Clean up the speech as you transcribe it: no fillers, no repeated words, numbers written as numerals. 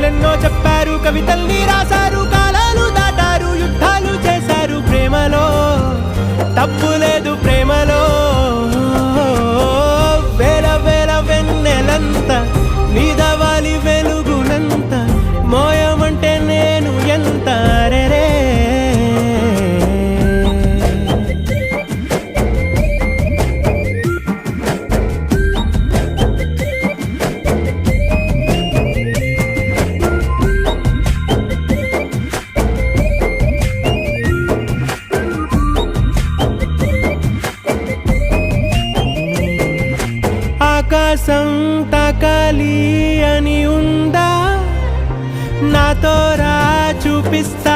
కథలెన్నో చెప్పారు, కవితల్ని రాశారు, కాలాలు దాటారు, యుద్ధాలు చేశారు. ప్రేమలో తప్పు లేదు, ప్రేమలో వేల వేల వెన్నెలంత నీదవాలి వెలుగునంత, మోయమంటే నేను ఎంత రే. ఆకాశం తాకాలి అని ఉందా, నాతో రా చూపిస్తా